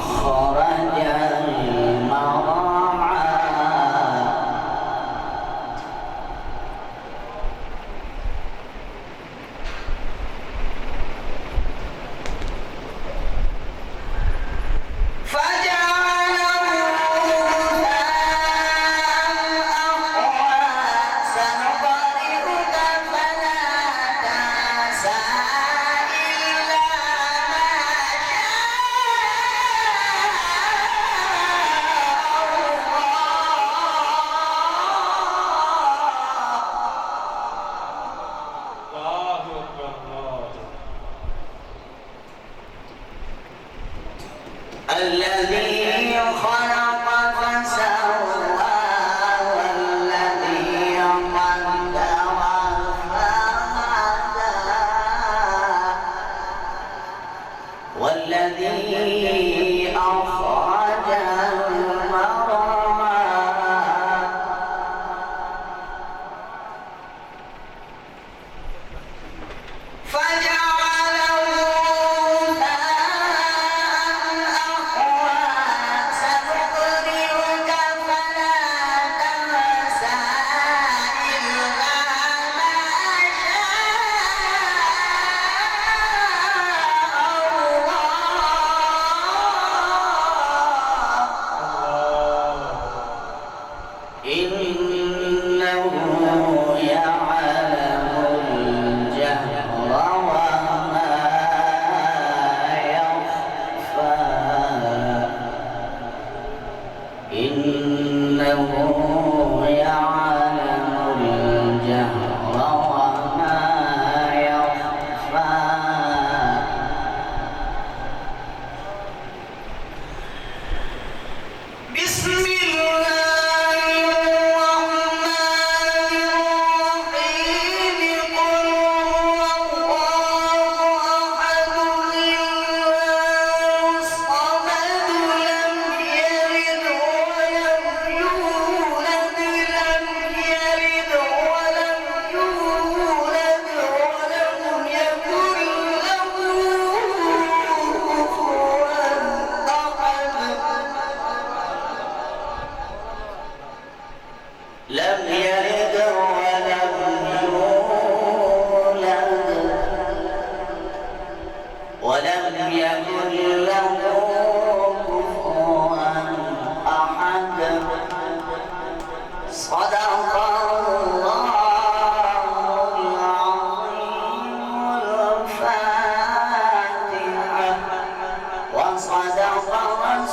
أخرج المرعى الذي خلق فسوى والذي قدر فهدى والذي أخرج المرعى إنه يعلم الجهر وما يخفى بسم الله الرحمن الرحيم قل هو الله أحد الله الصمد لم يلد ولم يولد لم يلد ولم يولد ولم يكن له كفوا أحد لم يلد ولم يولد ولم يكن له كفوا أحد صدق الله العظيم الفاتحة وصدق رسوله